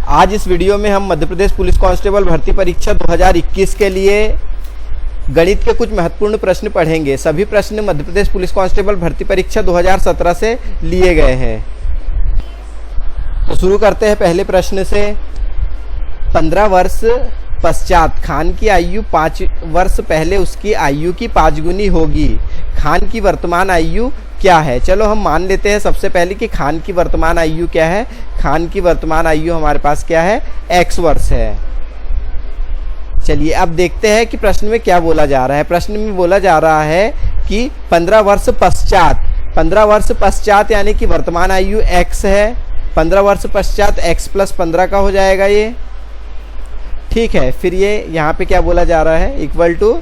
आज इस वीडियो में हम मध्य प्रदेश पुलिस कांस्टेबल भर्ती परीक्षा 2021 के लिए गणित के कुछ महत्वपूर्ण प्रश्न पढ़ेंगे। सभी प्रश्न मध्य प्रदेश पुलिस कांस्टेबल भर्ती परीक्षा 2017 से लिए गए हैं। तो शुरू करते हैं पहले प्रश्न से। 15 वर्ष पश्चात खान की आयु 5 वर्ष पहले उसकी आयु की 5 गुनी होगी। खान की वर्तमान आयु क्या है? चलो हम मान लेते हैं सबसे पहले कि खान की वर्तमान आयु क्या है। खान की वर्तमान आयु हमारे पास क्या है? x वर्ष है। चलिए अब देखते हैं कि प्रश्न में क्या बोला जा रहा है। प्रश्न में बोला जा रहा है कि 15 वर्ष पश्चात, 15 वर्ष पश्चात यानी कि वर्तमान आयु x है। 15 वर्ष पश्चात x प्लस 15 का हो जाएगा ये, ठीक है। फिर ये यहाँ पे क्या बोला जा रहा है? इक्वल टू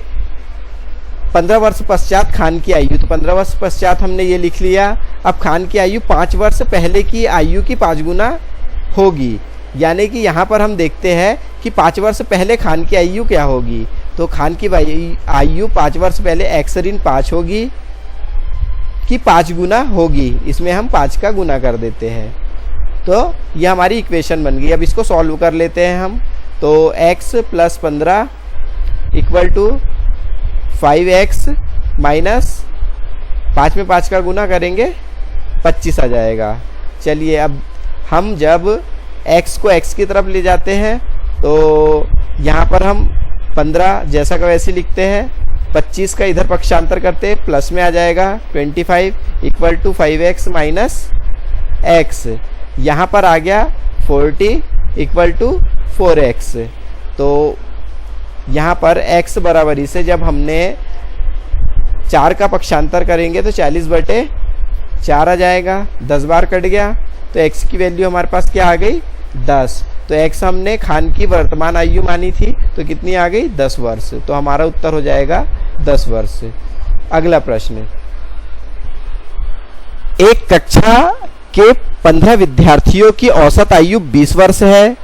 15 वर्ष पश्चात खान की आयु। तो 15 वर्ष पश्चात हमने ये लिख लिया। अब खान की आयु 5 वर्ष पहले की आयु की 5 गुना होगी, यानी कि यहाँ पर हम देखते हैं कि 5 वर्ष पहले खान की आयु क्या होगी। तो खान की आयु 5 वर्ष पहले x ऋण 5 होगी कि 5 गुना होगी। इसमें हम 5 का गुना कर देते हैं। तो ये हमारी इक्वेशन बन गई। अब इसको सॉल्व कर लेते हैं हम। तो x plus 15 equal to 5x minus 5 में 5 का गुना करेंगे 25 आ जाएगा। चलिए अब हम जब x को x की तरफ ले जाते हैं तो यहाँ पर हम 15 जैसा का वैसे लिखते हैं। 25 का इधर पक्षांतर करते हैं, प्लस में आ जाएगा 25 equal to 5x minus x। यहाँ पर आ गया 40 इक्वल टू 4x। तो यहाँ पर x बराबरी से जब हमने 4 का पक्षांतर करेंगे तो 40/4 आ जाएगा। 10 बार कट गया तो x की वैल्यू हमारे पास क्या आ गई? 10। तो x हमने खान की वर्तमान आयु मानी थी तो कितनी आ गई? 10 वर्ष। तो हमारा उत्तर हो जाएगा 10 वर्ष। अगला प्रश्न, एक कक्षा के 15 विद्यार्थियों की औसत आयु 20 वर्ष है।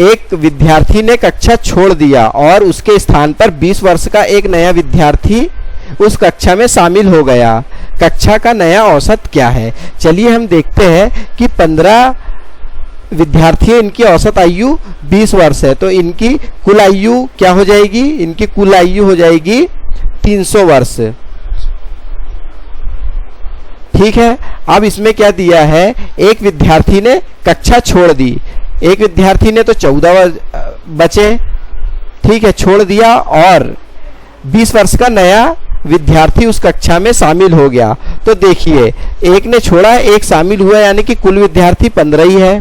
एक विद्यार्थी ने कक्षा छोड़ दिया और उसके स्थान पर 20 वर्ष का एक नया विद्यार्थी उस कक्षा में शामिल हो गया। कक्षा का नया औसत क्या है? चलिए हम देखते हैं कि 15 विद्यार्थी, इनकी औसत आयु 20 वर्ष है। तो इनकी कुल आयु क्या हो जाएगी? इनकी कुल आयु हो जाएगी 300 वर्ष, ठीक है। अब इसमें क्या दिया है? एक विद्यार्थी ने कक्षा छोड़ दी। एक विद्यार्थी ने तो 14 बचे, ठीक है, छोड़ दिया और 20 वर्ष का नया विद्यार्थी उस कक्षा में शामिल हो गया। तो देखिए एक ने छोड़ा, एक शामिल हुआ, यानी कि कुल विद्यार्थी 15 ही है।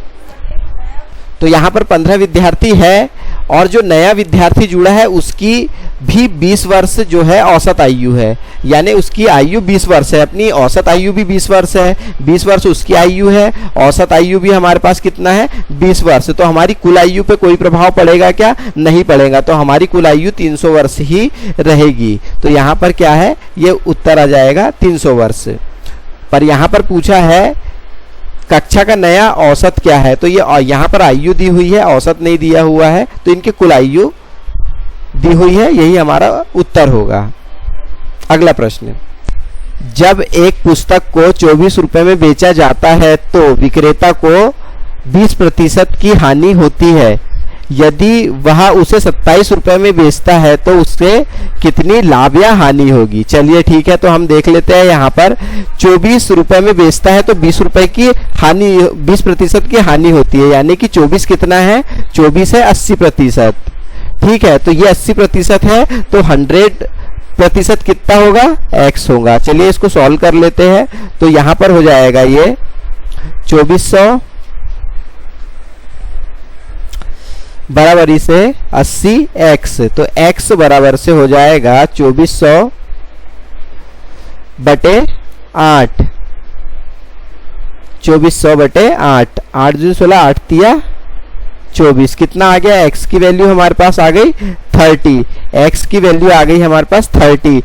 तो यहाँ पर 15 विद्यार्थी है और जो नया विद्यार्थी जुड़ा है उसकी भी 20 वर्ष जो है औसत आयु है, यानी उसकी आयु 20 वर्ष है। अपनी औसत आयु भी 20 वर्ष है, 20 वर्ष उसकी आयु है, औसत आयु भी हमारे पास कितना है? 20 वर्ष। तो हमारी कुल आयु पे कोई प्रभाव पड़ेगा क्या? नहीं पड़ेगा। तो हमारी कुल आयु 300 वर्ष ही रहेगी। तो यहाँ पर क्या है? ये उत्तर आ जाएगा 300 वर्ष। पर यहाँ पर पूछा है कक्षा का नया औसत क्या है, तो ये यहाँ पर आयु दी हुई है, औसत नहीं दिया हुआ है, तो इनकी कुल आयु दी हुई है, यही हमारा उत्तर होगा। अगला प्रश्न, जब एक पुस्तक को 24 रुपए में बेचा जाता है तो विक्रेता को 20% की हानि होती है। यदि वह उसे 27 रुपए में बेचता है तो उससे कितनी लाभ या हानि होगी? चलिए ठीक है, तो हम देख लेते हैं। यहाँ पर 24 रुपए में बेचता है तो 20 रुपए की हानि, 20% की हानि होती है, यानी कि 24 कितना है? 24 है 80%, ठीक है। तो ये 80% है, तो 100% कितना होगा? x होगा। चलिए इसको सॉल्व कर लेते हैं। तो यहाँ पर हो जाएगा ये 2400 बराबरी से 80x। तो x बराबर से हो जाएगा 2400 बटे 8। 2400 बटे 8, 8 दूनी 16, 8 तिया 24। कितना आ गया? x की वैल्यू हमारे पास आ गई 30। x की वैल्यू आ गई हमारे पास 30,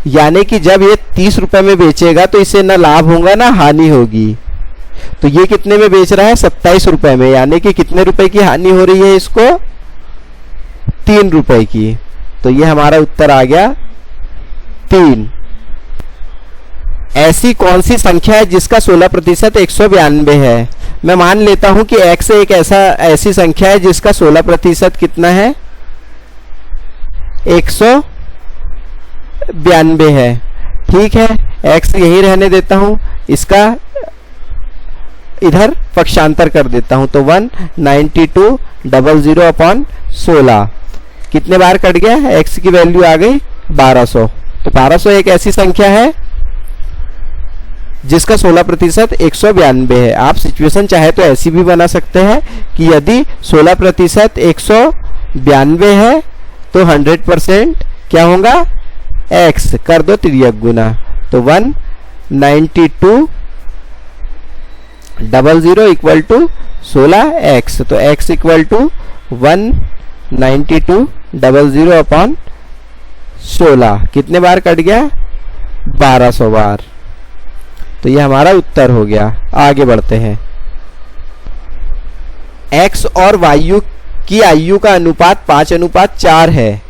यानी कि जब ये 30 रुपए में बेचेगा तो इसे ना लाभ होगा ना हानि होगी। तो ये कितने में बेच रहा है? 27 रुपए में, यानी कि कितने रुपए की हानि हो रही है इसको? 3 रुपए की। तो ये हमारा उत्तर आ गया 3। ऐसी कौन सी संख्या है जिसका 16% 192 है? मैं मान लेता हूं कि x एक ऐसी संख्या है जिसका 16% कितना है, 192 है। ठीक है, x यही रहने देता हूं, इसका इधर पक्षांतर कर देता हूं, तो 19200 अपॉन 16 कितने बार कट गया, x की वैल्यू आ गई 1200। तो 1200 एक ऐसी संख्या है जिसका 16% 192 है। आप सिचुएशन चाहे तो ऐसी भी बना सकते हैं कि यदि 16% 192 है तो 100% क्या होगा, x कर दो तिर्यक गुना, तो 19200 इक्वल टू 16x, तो x इक्वल टू 19200 अपॉन 16 कितने बार कट गया, 1200 बार। तो ये हमारा उत्तर हो गया। आगे बढ़ते हैं। x और y की आयु का अनुपात 5:4 है।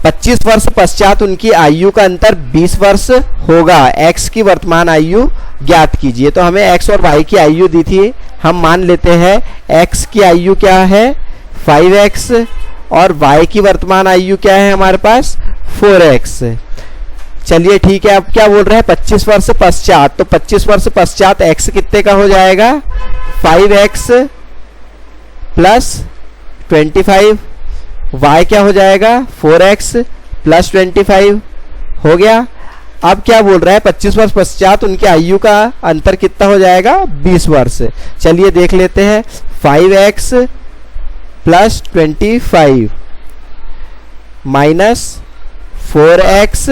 25 वर्ष पश्चात उनकी आयु का अंतर 20 वर्ष होगा। x की वर्तमान आयु ज्ञात कीजिए। तो हमें x और y की आयु दी थी, हम मान लेते हैं x की आयु क्या है 5x और y की वर्तमान आयु क्या है हमारे पास 4x। चलिए ठीक है, अब क्या बोल रहे हैं 25 वर्ष पश्चात, तो 25 वर्ष पश्चात x कितने का हो जाएगा 5x प्लस 25, y क्या हो जाएगा 4x प्लस 25 हो गया। अब क्या बोल रहा है 25 वर्ष पश्चात उनकी आयु का अंतर कितना हो जाएगा 20 वर्ष। चलिए देख लेते हैं 5x plus 25 minus 4x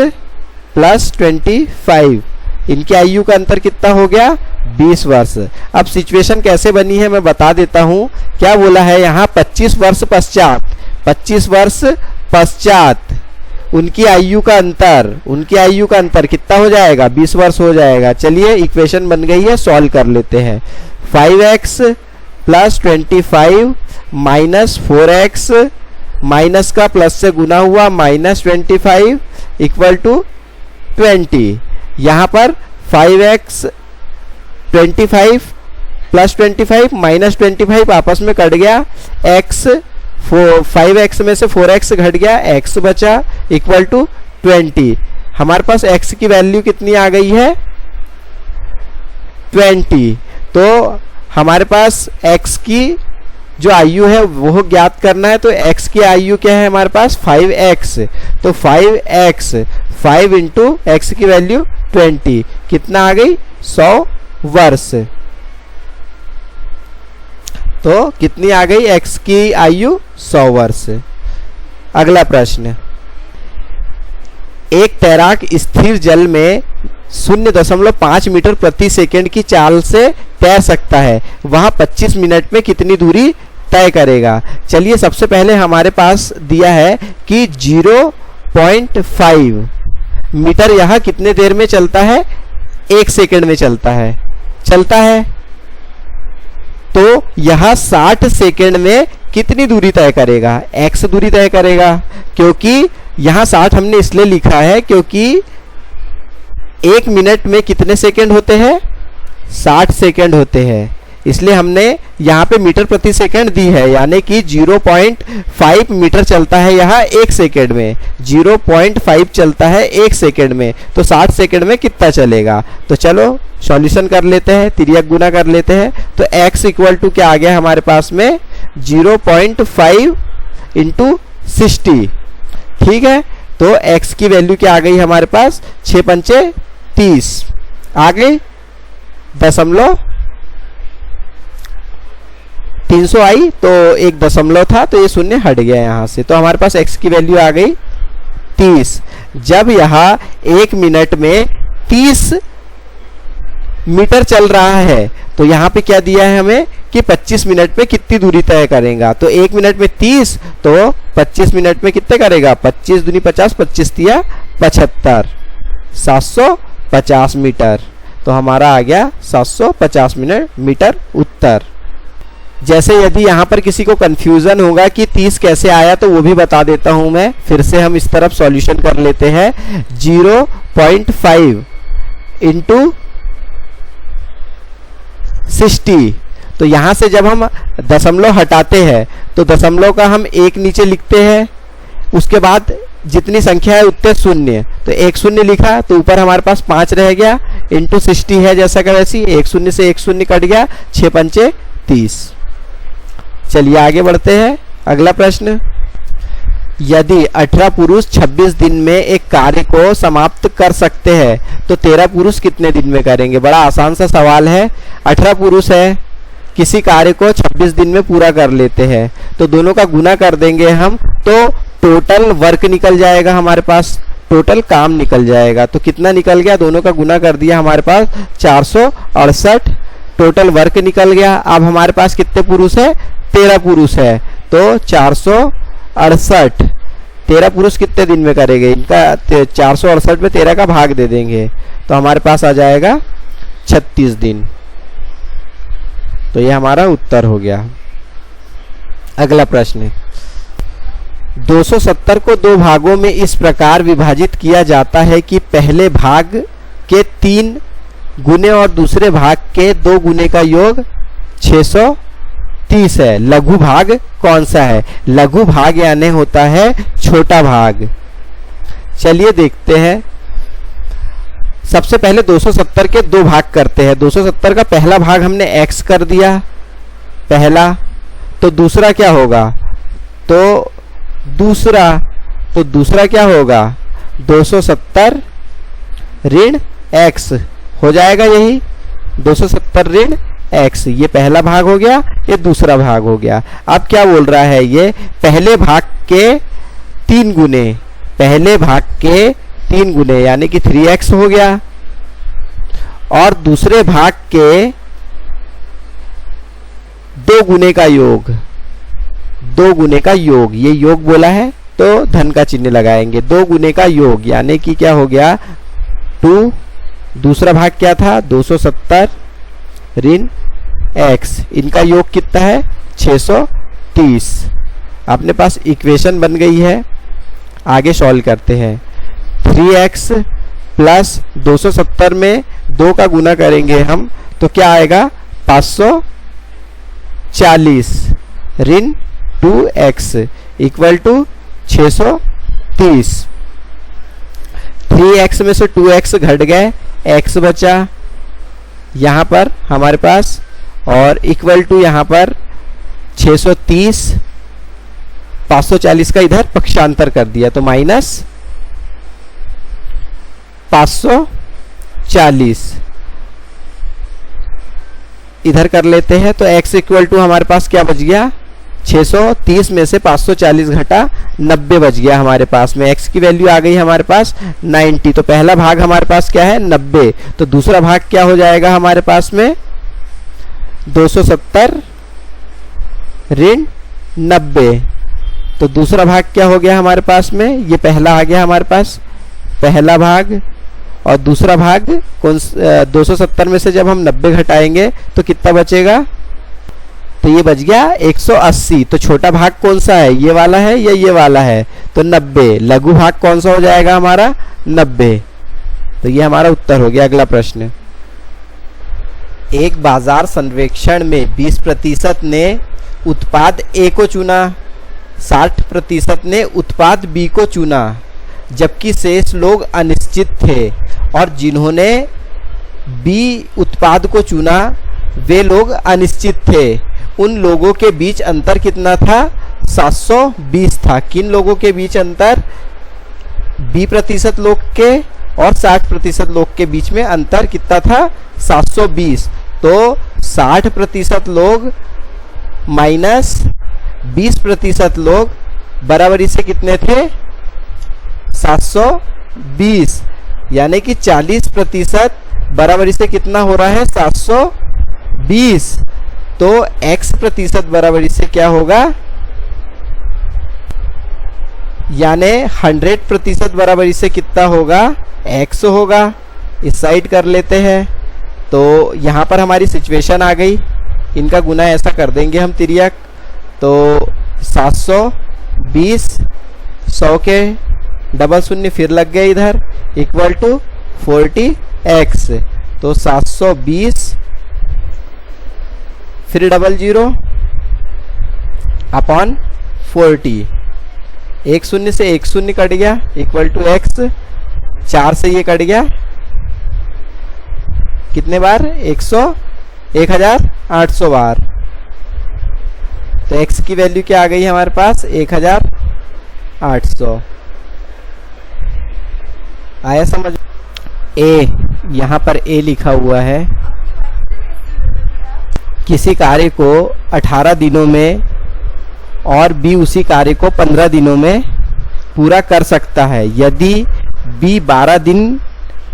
plus 25, इनकी आयु का अंतर कितना हो गया 20 वर्ष। अब सिचुएशन कैसे बनी है मैं बता देता हूं। क्या बोला है यहाँ 25 वर्ष पश्चात, 25 वर्ष पश्चात उनकी आयु का अंतर कितना हो जाएगा 20 वर्ष हो जाएगा। चलिए इक्वेशन बन गई है, सॉल्व कर लेते हैं। 5x plus 25 minus 4x minus का प्लस से गुना हुआ माइनस 25 इक्वल टू 20। यहाँ पर 5x 25 प्लस 25 माइनस 25 आपस में कट गया, x 5x में से 4x घट गया, x बचा इक्वल टू 20। हमारे पास x की वैल्यू कितनी आ गई है 20। तो हमारे पास x की जो आयु है वो ज्ञात करना है, तो x की आयु क्या है हमारे पास 5x, तो 5x 5 इंटू x की वैल्यू 20 कितना आ गई 100 वर्ष। तो कितनी आ गई x की आयु 100 वर्ष। अगला प्रश्न, एक तैराक स्थिर जल में 0.5 मीटर प्रति सेकंड की चाल से तैर सकता है, वह 25 मिनट में कितनी दूरी तय करेगा। चलिए सबसे पहले हमारे पास दिया है कि 0.5 मीटर यह कितने देर में चलता है 1 सेकंड में चलता है। तो यह 60 सेकंड में कितनी दूरी तय करेगा, x दूरी तय करेगा, क्योंकि यहां 60 हमने इसलिए लिखा है क्योंकि 1 मिनट में कितने सेकंड होते हैं 60 सेकंड होते हैं, इसलिए हमने यहाँ पे मीटर प्रति सेकंड दी है, यानी कि 0.5 मीटर चलता है यहाँ 1 सेकंड में, 0.5 चलता है 1 सेकंड में, तो 60 सेकंड में कितना चलेगा। तो चलो सॉल्यूशन कर लेते हैं, तिर्यक गुना कर लेते हैं। तो x इक्वल टू क्या आ गया हमारे पास में 0.5 इंटू 60। ठीक है, तो x की वैल्यू क्या आ गई हमारे पास 6 पंचे 30 आ गई, 300 आई, तो एक दशमलव था तो ये शून्य हट गया यहाँ से, तो हमारे पास x की वैल्यू आ गई 30। जब यहाँ 1 मिनट में 30 मीटर चल रहा है तो यहाँ पे क्या दिया है हमें कि 25 मिनट में कितनी दूरी तय करेगा। तो 1 मिनट में 30, तो 25 मिनट में कितने करेगा 25 दूनी 50, 25 दिया 75, 750 मीटर। तो हमारा आ गया 750 मीटर उत्तर। जैसे यदि यहाँ पर किसी को कंफ्यूजन होगा कि 30 कैसे आया तो वो भी बता देता हूं मैं, फिर से हम इस तरफ सॉल्यूशन कर लेते हैं। 0.5 इंटू 60। तो यहाँ से जब हम दशमलव हटाते हैं तो दशमलव का हम एक नीचे लिखते हैं, उसके बाद जितनी संख्या है उतने शून्य, तो एक शून्य लिखा तो ऊपर हमारे पास 5 रह गया, इंटू 60 है जैसा का वैसी, एक शून्य से एक शून्य कट गया, 6 पंचे 30। चलिए आगे बढ़ते हैं। अगला प्रश्न, यदि 18 पुरुष 26 दिन में एक कार्य को समाप्त कर सकते हैं तो 13 पुरुष कितने दिन में करेंगे? बड़ा आसान सा सवाल है। 18 पुरुष है, किसी कार्य को 26 दिन में पूरा कर लेते हैं, तो दोनों का गुना कर देंगे हम, तो टोटल वर्क निकल जाएगा हमारे पास, टोटल काम निकल जाएगा। तो कितना निकल गया? दोनों का गुना कर दिया, हमारे पास 468 टोटल वर्क निकल गया। अब हमारे पास कितने पुरुष है? 13 पुरुष है, तो 468, 13 पुरुष कितने दिन में करेंगे? इनका 468 में 13 का भाग दे देंगे, तो हमारे पास आ जाएगा 36 दिन। तो ये हमारा उत्तर हो गया। अगला प्रश्न, 270 को दो भागों में इस प्रकार विभाजित किया जाता है कि पहले भाग के 3 गुने और दूसरे भाग के 2 गुने का योग 630 है। लघु भाग कौन सा है? लघु भाग यानी होता है छोटा भाग। चलिए देखते हैं। सबसे पहले 270 के 2 भाग करते हैं। 270 का पहला भाग हमने x कर दिया, पहला, तो दूसरा क्या होगा? तो दूसरा क्या होगा? 270 ऋण x हो जाएगा, यही 270 ऋण x, ये पहला भाग हो गया, ये दूसरा भाग हो गया। अब क्या बोल रहा है ये? पहले भाग के 3 गुने, पहले भाग के 3 गुने यानी कि 3x हो गया, और दूसरे भाग के 2 गुने का योग, 2 गुने का योग, ये योग बोला है तो धन का चिन्ह लगाएंगे। 2 गुने का योग यानी कि क्या हो गया? 2, दूसरा भाग क्या था? 270 ऋण x, इनका योग कितना है? 630। अपने पास इक्वेशन बन गई है, आगे सॉल्व करते हैं। 3x प्लस 270 में 2 का गुना करेंगे हम, तो क्या आएगा? 540 ऋण 2x इक्वल टू 630। 3x में से 2x घट गए, x बचा यहाँ पर हमारे पास, और इक्वल टू यहाँ पर 630, 540 का इधर पक्षांतर कर दिया तो माइनस 540 इधर कर लेते हैं, तो x इक्वल टू हमारे पास क्या बच गया? 630 में से 540 घटा 90 बच गया हमारे पास में। x की वैल्यू आ गई हमारे पास 90। तो पहला भाग हमारे पास क्या है? 90। तो दूसरा भाग क्या हो जाएगा हमारे पास में? 270 ऋण 90। तो दूसरा भाग क्या हो गया हमारे पास में? ये पहला आ गया हमारे पास, पहला भाग, और दूसरा भाग कौन? 270 में से जब हम 90 घटाएंगे तो कितना बचेगा? तो ये बच गया 180। तो छोटा भाग कौन सा है? ये वाला है या ये वाला है? तो 90। लघु भाग कौन सा हो जाएगा हमारा? 90। तो ये हमारा उत्तर हो गया। अगला प्रश्न, एक बाजार सर्वेक्षण में 20% ने उत्पाद A को चुना, 60% ने उत्पाद B को चुना, जबकि शेष लोग अनिश्चित थे, और जिन्होंने B उत्पाद को चुना वे लोग अनिश्चित थे। उन लोगों के बीच अंतर कितना था? 720 था। किन लोगों के बीच अंतर? 20% लोग के और 60% लोग के बीच में अंतर कितना था? 720। तो 60% लोग माइनस 20% लोग बराबरी से कितने थे? 720, यानी कि 40% बराबरी से कितना हो रहा है? 720। तो x प्रतिशत बराबरी से क्या होगा? यानी 100% बराबरी से कितना होगा? x होगा। इस साइड कर लेते हैं, तो यहाँ पर हमारी सिचुएशन आ गई, इनका गुना ऐसा कर देंगे हम तिर्यक, तो 720, 100 के डबल शून्य फिर लग गए इधर, इक्वल टू 40x। तो 720 300 अपॉन 40, एक शून्य से एक शून्य कट गया इक्वल टू एक्स, 4 से ये कट गया, कितने बार 1800 बार। तो x की वैल्यू क्या आ गई हमारे पास 1800। आया समझ। ए, यहाँ पर ए लिखा हुआ है, किसी कार्य को 18 दिनों में और बी उसी कार्य को 15 दिनों में पूरा कर सकता है। यदि बी 12 दिन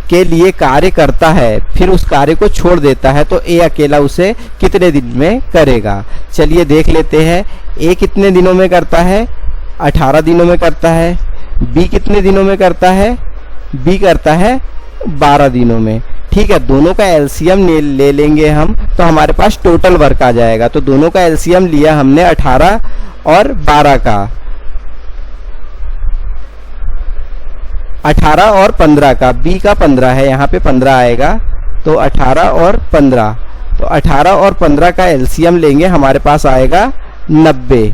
के लिए कार्य करता है फिर उस कार्य को छोड़ देता है तो ए अकेला उसे कितने दिन में करेगा। चलिए देख लेते हैं। ए कितने दिनों में करता है, 18 दिनों में करता है। बी कितने दिनों में करता है, बी करता है 12 दिनों में। ठीक है, दोनों का एलसीएम ले लेंगे हम तो हमारे पास टोटल वर्क आ जाएगा। तो दोनों का एलसीएम लिया हमने 18 और 12 का, 18 और 15 का। बी का 15 है, यहाँ पे 15 आएगा तो 18 और 15, तो 18 और 15 का एलसीएम लेंगे, हमारे पास आएगा 90।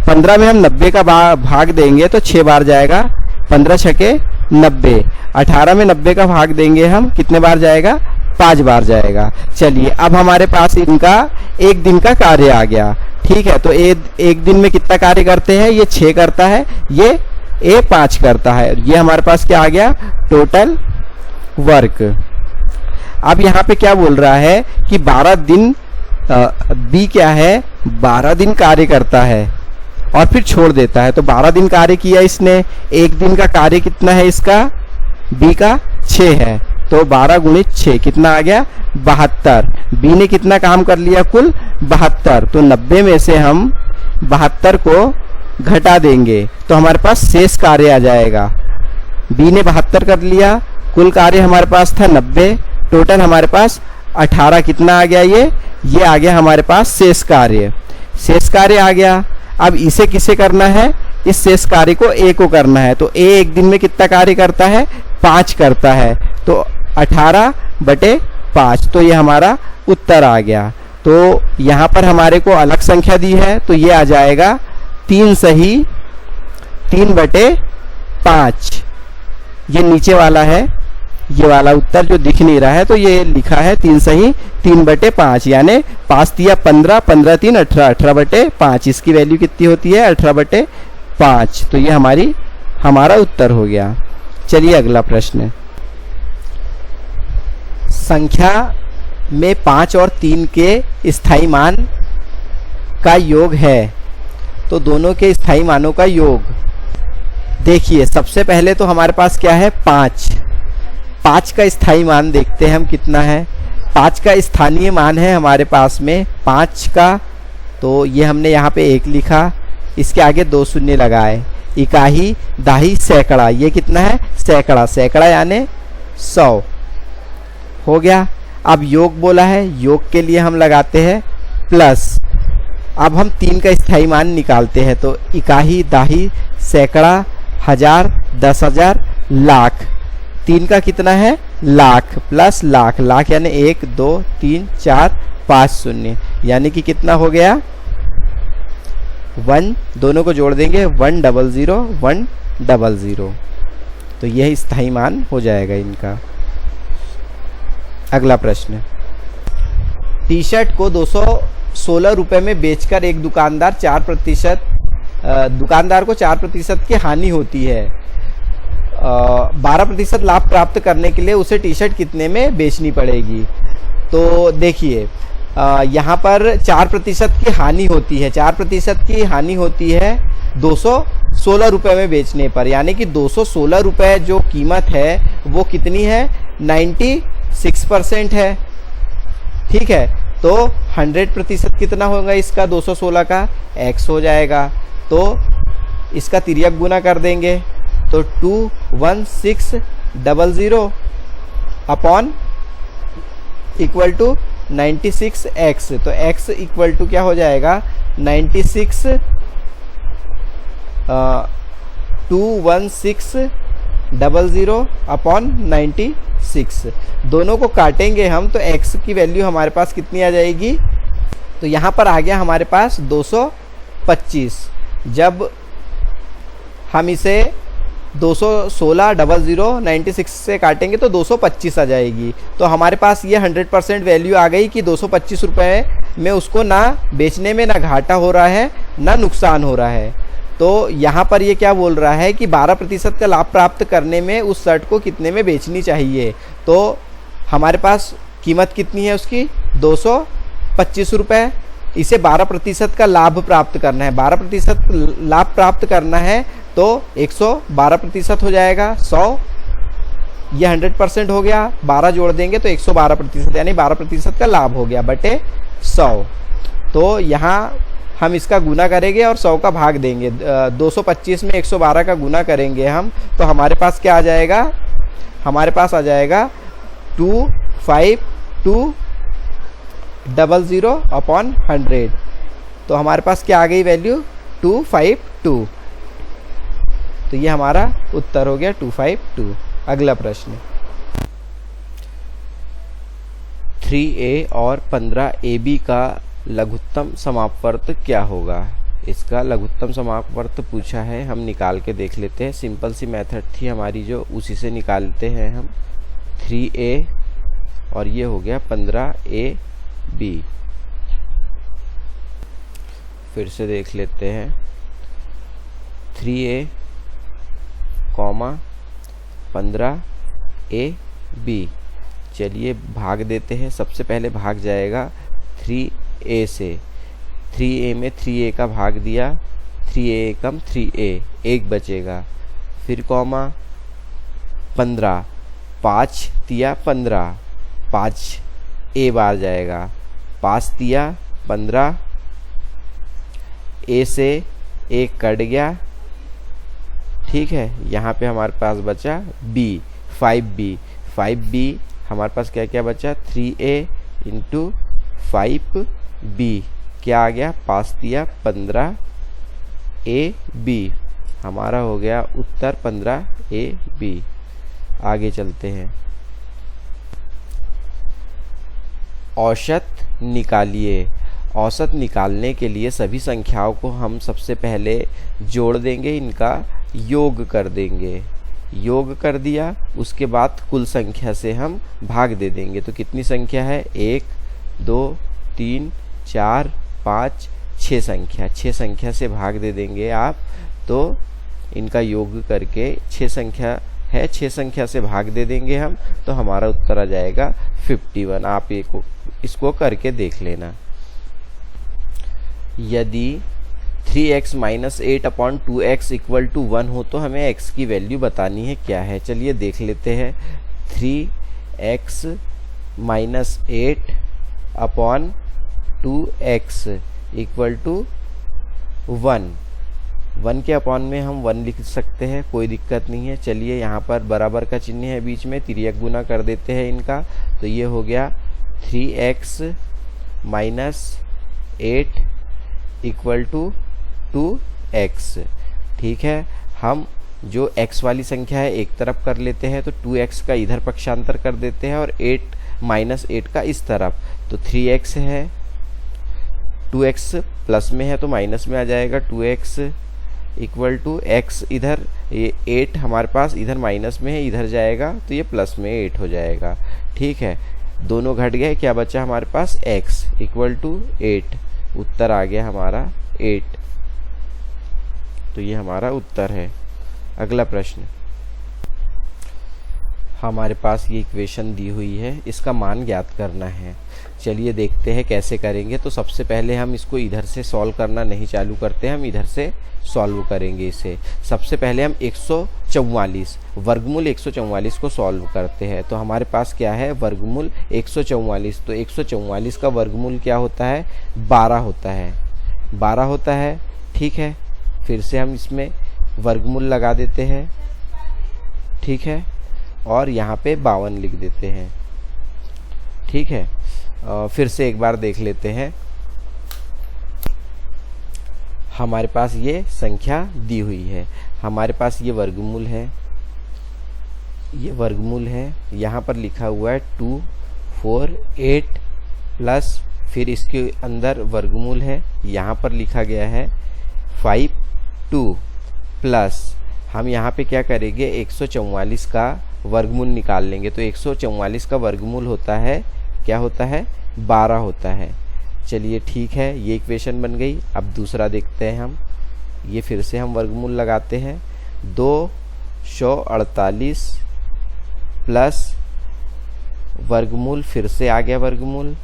15 में हम 90 का भाग देंगे तो 6 बार जाएगा, 15 छके 90। 18 में 90 का भाग देंगे हम, कितने बार जाएगा, 5 बार जाएगा। चलिए अब हमारे पास इनका एक दिन का कार्य आ गया। ठीक है, तो एक दिन में कितना कार्य करते हैं, ये 6 करता है, ये ए 5 करता है। ये हमारे पास क्या आ गया, टोटल वर्क। अब यहाँ पे क्या बोल रहा है कि 12 दिन बी क्या है, 12 दिन कार्य करता है और फिर छोड़ देता है। तो 12 दिन कार्य किया इसने, एक दिन का कार्य कितना है इसका, बी का 6 है, तो 12 गुणित 6 कितना आ गया, 72। बी ने कितना काम कर लिया, कुल 72। तो 90 में से हम 72 को घटा देंगे तो हमारे पास शेष कार्य आ जाएगा। बी ने 72 कर लिया, कुल कार्य हमारे पास था 90, टोटल हमारे पास 18 कितना आ गया, ये आ गया हमारे पास शेष कार्य। शेष कार्य आ गया। अब इसे किसे करना है, इस शेष कार्य को ए को करना है। तो ए एक दिन में कितना कार्य करता है, 5 करता है, तो 18/5, तो ये हमारा उत्तर आ गया। तो यहाँ पर हमारे को अलग संख्या दी है तो ये आ जाएगा 3 सही 3/5। ये नीचे वाला है, ये वाला उत्तर जो दिख नहीं रहा है तो ये लिखा है 3 सही 3/5, यानी 5 दिया 15, 15 3 18, 18/5। इसकी वैल्यू कितनी होती है, 18/5। तो ये हमारा उत्तर हो गया। चलिए अगला प्रश्न। संख्या में 5 और 3 के स्थायी मान का योग है, तो दोनों के स्थायी मानों का योग। देखिए सबसे पहले तो हमारे पास क्या है, 5 का स्थायी मान देखते हैं हम कितना है। 5 का स्थानीय मान है हमारे पास में 5 का, तो ये हमने यहाँ पे 1 लिखा, इसके आगे 2 शून्य लगाए। इकाई, दाही, सैकड़ा, ये कितना है, सैकड़ा। सैकड़ा यानी 100 हो गया। अब योग बोला है, योग के लिए हम लगाते हैं प्लस। अब हम 3 का स्थायी मान निकालते हैं, तो इकाई, दाही, सैकड़ा, 1000, 10,000, लाख। 3 का कितना है, लाख, प्लस लाख, लाख यानी 1 2 3 4 5 शून्य, यानी कि कितना हो गया 1, दोनों को जोड़ देंगे 100 100। तो यह स्थायी मान हो जाएगा इनका। अगला प्रश्न। टी शर्ट को 216 रुपए में बेचकर एक दुकानदार 4% दुकानदार को 4% की हानि होती है। 12% लाभ प्राप्त करने के लिए उसे टी शर्ट कितने में बेचनी पड़ेगी। तो देखिए यहाँ पर 4% की हानि होती है, 4% की हानि होती है 216 रुपए में बेचने पर, यानी कि 216 रुपए जो कीमत है वो कितनी है, 96% है। ठीक है, तो 100% कितना होगा इसका, 216 का x हो जाएगा, तो इसका तिर्यक गुना कर देंगे तो 21600 अपॉन इक्वल टू 96x, तो x इक्वल टू क्या हो जाएगा 96 21600 अपॉन 96। 6। दोनों को काटेंगे हम तो x की वैल्यू हमारे पास कितनी आ जाएगी, तो यहाँ पर आ गया हमारे पास 225। जब हम इसे 216,00,96 से काटेंगे तो 225 आ जाएगी। तो हमारे पास ये 100% वैल्यू आ गई कि 225 रुपये में उसको ना बेचने में ना घाटा हो रहा है ना नुकसान हो रहा है। तो यहाँ पर ये क्या बोल रहा है कि 12% का लाभ प्राप्त करने में उस शर्ट को कितने में बेचनी चाहिए। तो हमारे पास कीमत कितनी है उसकी, 225 रुपये। इसे 12% का लाभ प्राप्त करना है, 12% लाभ प्राप्त करना है तो 112% हो जाएगा। 100 ये 100% हो गया, 12 जोड़ देंगे तो 112%, यानी 12% का लाभ हो गया बटे 100। तो यहाँ हम इसका गुना करेंगे और 100 का भाग देंगे। 225 में 112 का गुना करेंगे हम, तो हमारे पास क्या आ जाएगा, हमारे पास आ जाएगा 25200/100। तो हमारे पास क्या आ गई वैल्यू, 252। तो ये हमारा उत्तर हो गया 252। अगला प्रश्न, 3a और 15ab का लघुत्तम समापवर्त क्या होगा। इसका लघुत्तम समापवर्त पूछा है, हम निकाल के देख लेते हैं। सिंपल सी मेथड थी हमारी जो, उसी से निकालते हैं हम। 3a और ये हो गया 15ab। फिर से देख लेते हैं, 3a, 15ab। चलिए भाग देते हैं। सबसे पहले भाग जाएगा 3a से, 3a में 3a का भाग दिया, 3a कम 3a, 1 बचेगा। फिर कॉमा 15, 5 तिया 15, 5 a बार जाएगा, 5 तिया 15, a से 1 कट गया, ठीक है। यहाँ पे हमारे पास बचा b, 5b, 5b हमारे पास क्या क्या बचा, 3a इंटू 5b, क्या आ गया, 5 तिया 15ab। हमारा हो गया उत्तर 15ab। आगे चलते हैं, औसत निकालिए। औसत निकालने के लिए सभी संख्याओं को हम सबसे पहले जोड़ देंगे, इनका योग कर देंगे। योग कर दिया, उसके बाद कुल संख्या से हम भाग दे देंगे। तो कितनी संख्या है, 1 2 3 4 5 6 संख्या, 6 संख्या से भाग दे देंगे आप। तो इनका योग करके 6 संख्या है, 6 संख्या से भाग दे देंगे हम, तो हमारा उत्तर आ जाएगा 51। आप इसको करके देख लेना। यदि 3x - 8/2x = 1 हो तो हमें x की वैल्यू बतानी है, क्या है। चलिए देख लेते हैं। 3x - 8/2x = 1। 1 के अपॉन में हम 1 लिख सकते हैं, कोई दिक्कत नहीं है। चलिए यहाँ पर बराबर का चिन्ह है बीच में, तिर्यक गुना कर देते हैं इनका। तो ये हो गया 3x - 8 = 2x, ठीक है। हम जो x वाली संख्या है एक तरफ कर लेते हैं, तो 2x का इधर पक्षांतर कर देते हैं और 8 - 8 का इस तरफ। तो 3x है, 2x प्लस में है तो माइनस में आ जाएगा। 2x = x, इधर ये 8 हमारे पास इधर माइनस में है, इधर जाएगा तो ये प्लस में 8 हो जाएगा, ठीक है। दोनों घट गए, क्या बचा हमारे पास, x = 8। उत्तर आ गया हमारा 8। तो ये हमारा उत्तर है। अगला प्रश्न, हमारे पास ये इक्वेशन दी हुई है, इसका मान ज्ञात करना है। चलिए देखते हैं कैसे करेंगे। तो सबसे पहले हम इसको इधर से सॉल्व करना नहीं चालू करते हैं, हम इधर से सॉल्व करेंगे इसे। सबसे पहले हम 144 वर्गमूल 144 को सॉल्व करते हैं। तो हमारे पास क्या है, वर्गमूल 144। तो 144 का वर्गमूल क्या होता है, 12 होता है, 12 होता है, ठीक है। फिर से हम इसमें वर्गमूल लगा देते हैं, ठीक है, और यहाँ पे 52 लिख देते हैं, ठीक है। फिर से एक बार देख लेते हैं। हमारे पास ये संख्या दी हुई है, हमारे पास ये वर्गमूल है, ये वर्गमूल है, यहाँ पर लिखा हुआ है 2 4 8 प्लस फिर इसके अंदर वर्गमूल है, यहाँ पर लिखा गया है 5 2 प्लस हम यहाँ पे क्या करेंगे 144 का वर्गमूल निकाल लेंगे। तो 144 का वर्गमूल होता है, क्या होता है 12 होता है। चलिए ठीक है, ये इक्वेशन बन गई। अब दूसरा देखते हैं हम, ये फिर से हम वर्गमूल लगाते हैं। 248 प्लस वर्गमूल, फिर से आ गया वर्गमूल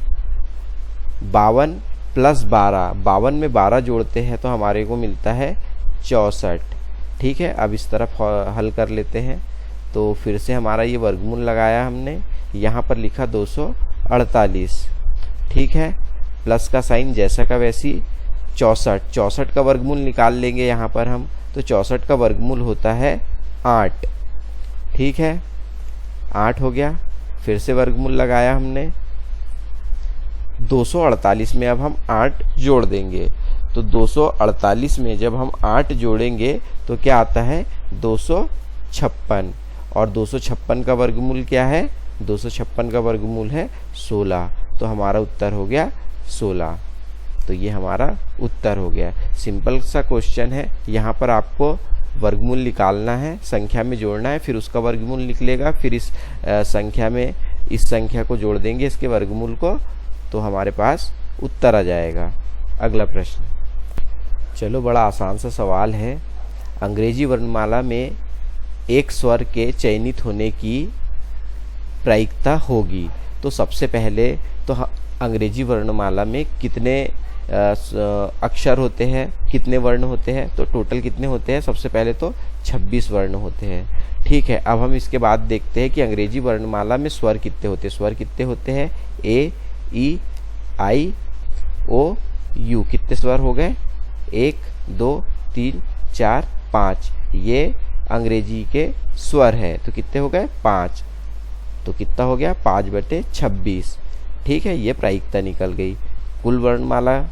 52 प्लस 12, 52 में 12 जोड़ते हैं तो हमारे को मिलता है 64। ठीक है, अब इस तरफ हल कर लेते हैं। तो फिर से हमारा ये वर्गमूल लगाया हमने, यहाँ पर लिखा 248, ठीक है, प्लस का साइन जैसा का वैसी 64, 64 का वर्गमूल निकाल लेंगे यहाँ पर हम। तो 64 का वर्गमूल होता है 8, ठीक है, 8 हो गया। फिर से वर्गमूल लगाया हमने, 248 में अब हम 8 जोड़ देंगे। तो 248 में जब हम 8 जोड़ेंगे तो क्या आता है 256, और 256 का वर्गमूल क्या है, 256 का वर्गमूल है 16। तो हमारा उत्तर हो गया 16। तो ये हमारा उत्तर हो गया। सिंपल सा क्वेश्चन है, यहाँ पर आपको वर्गमूल निकालना है, संख्या में जोड़ना है, फिर उसका वर्गमूल निकलेगा, फिर इस संख्या में इस संख्या को जोड़ देंगे इसके वर्गमूल को, तो हमारे पास उत्तर आ जाएगा। अगला प्रश्न, चलो बड़ा आसान सा सवाल है। अंग्रेजी वर्णमाला में एक स्वर के चयनित होने की प्रायिकता होगी। तो सबसे पहले तो अंग्रेजी वर्णमाला में कितने अक्षर होते हैं, कितने वर्ण होते हैं, तो टोटल कितने होते हैं, सबसे पहले तो 26 वर्ण होते हैं। ठीक है, अब हम इसके बाद देखते हैं कि अंग्रेजी वर्णमाला में स्वर कितने होते हैं। स्वर कितने होते हैं, ए ई आई ओ यू, कितने स्वर हो गए, 1 2 3 4 5, ये अंग्रेजी के स्वर है। तो कितने हो गए 5, तो कितना हो गया 5/26। ठीक है, ये प्रायिकता निकल गई। कुल वर्णमाला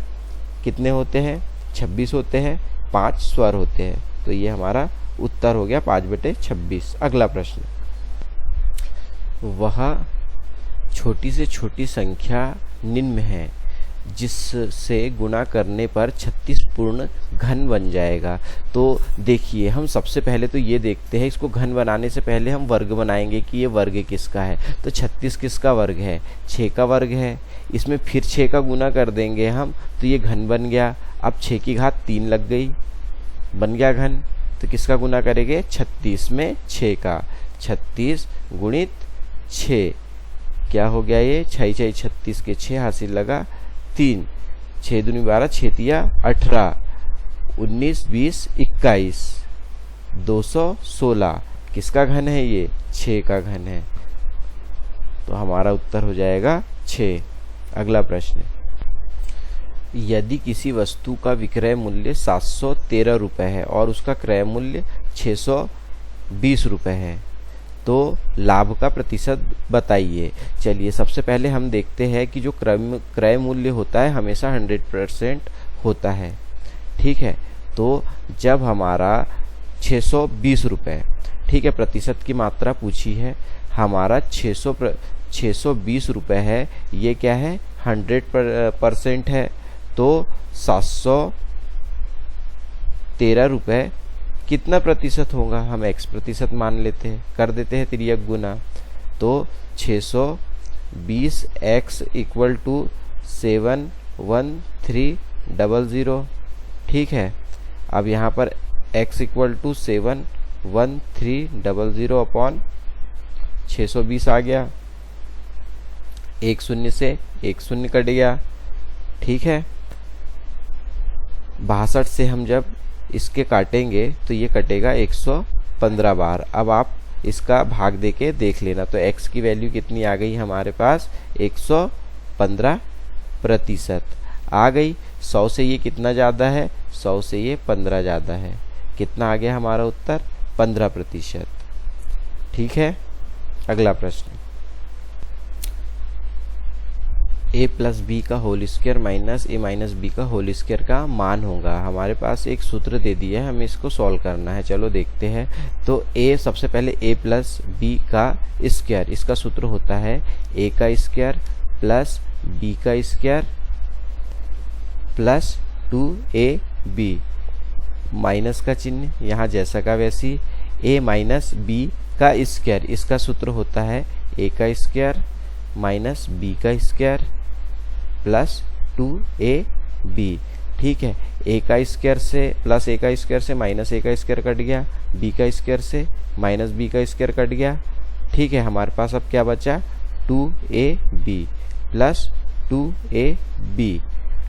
कितने होते हैं, 26 होते हैं, 5 स्वर होते हैं। तो ये हमारा उत्तर हो गया 5/26। अगला प्रश्न, वह छोटी से छोटी संख्या निम्न है जिससे गुणा करने पर 36 पूर्ण घन बन जाएगा। तो देखिए, हम सबसे पहले तो ये देखते हैं, इसको घन बनाने से पहले हम वर्ग बनाएंगे कि ये वर्ग किसका है। तो 36 किसका वर्ग है, 6 का वर्ग है। इसमें फिर 6 का गुना कर देंगे हम, तो ये घन बन गया। अब 6 की घात 3 लग गई, बन गया घन। तो किसका गुना करेंगे, 36 में 6 का, 36 गुणित 6, क्या हो गया ये 6 6 36 के 6 हासिल लगा 3, 6 दूनी 12, 6 तिया 18, 19 20 21, 216 किसका घन है, ये 6 का घन है। तो हमारा उत्तर हो जाएगा 6। अगला प्रश्न, यदि किसी वस्तु का विक्रय मूल्य 713 रुपये है और उसका क्रय मूल्य 620 रुपये है, तो लाभ का प्रतिशत बताइए। चलिए, सबसे पहले हम देखते हैं कि जो क्रय मूल्य होता है हमेशा 100% होता है। ठीक है, तो जब हमारा 620 रुपये, ठीक है, प्रतिशत की मात्रा पूछी है, हमारा 620 रुपये है, ये क्या है 100% है। तो 713 रुपये कितना प्रतिशत होगा, हम x प्रतिशत मान लेते हैं, कर देते हैं तिर्यक गुना। तो 620x इक्वल टू 71300, ठीक है। अब यहाँ पर x इक्वल टू 71300 अपॉन 620 आ गया, एक शून्य से एक शून्य कट गया, ठीक है। 62 से हम जब इसके काटेंगे तो ये कटेगा 115 बार। अब आप इसका भाग देके देख लेना। तो x की वैल्यू कितनी आ गई हमारे पास, 115% आ गई। 100 से ये कितना ज़्यादा है, 100 से ये 15 ज़्यादा है। कितना आ गया हमारा उत्तर, 15%। ठीक है, अगला प्रश्न, ए प्लस बी का होल स्क्वायर माइनस ए माइनस बी का होल स्क्वायर का मान होगा। हमारे पास एक सूत्र दे दिया है, हमें इसको सॉल्व करना है। चलो देखते हैं। तो ए, सबसे पहले ए प्लस बी का स्क्वायर, इसका सूत्र होता है ए का स्क्वायर प्लस बी का स्क्वायर प्लस 2ab, माइनस का चिन्ह यहाँ जैसा का वैसी, ए माइनस बी का स्क्वायर, इसका सूत्र होता है ए का स्क्वायर माइनस बी का स्क्वायर प्लस 2ab। ठीक है, ए का स्क्वायर से प्लस ए का स्क्वायर से माइनस ए का स्क्वायर कट गया, बी का स्क्वायर से माइनस बी का स्क्वायर कट गया। ठीक है, हमारे पास अब क्या बचा 2ab प्लस 2ab,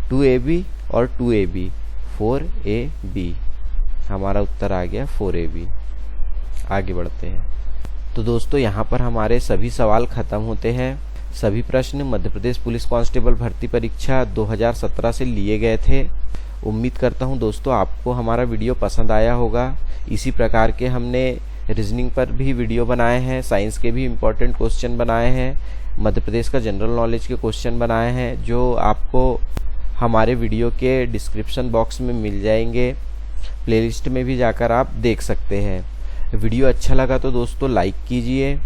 2ab और 2ab 4ab, हमारा उत्तर आ गया 4ab। आगे बढ़ते हैं। तो दोस्तों यहाँ पर हमारे सभी सवाल खत्म होते हैं। सभी प्रश्न मध्य प्रदेश पुलिस कांस्टेबल भर्ती परीक्षा 2017 से लिए गए थे। उम्मीद करता हूँ दोस्तों आपको हमारा वीडियो पसंद आया होगा। इसी प्रकार के हमने रीजनिंग पर भी वीडियो बनाए हैं, साइंस के भी इम्पोर्टेंट क्वेश्चन बनाए हैं, मध्य प्रदेश का जनरल नॉलेज के क्वेश्चन बनाए हैं, जो आपको हमारे वीडियो के डिस्क्रिप्शन बॉक्स में मिल जाएंगे। प्लेलिस्ट में भी जाकर आप देख सकते हैं। वीडियो अच्छा लगा तो दोस्तों लाइक कीजिए।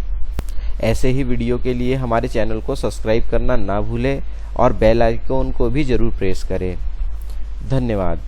ऐसे ही वीडियो के लिए हमारे चैनल को सब्सक्राइब करना ना भूलें और बेल आइकॉन को भी ज़रूर प्रेस करें। धन्यवाद।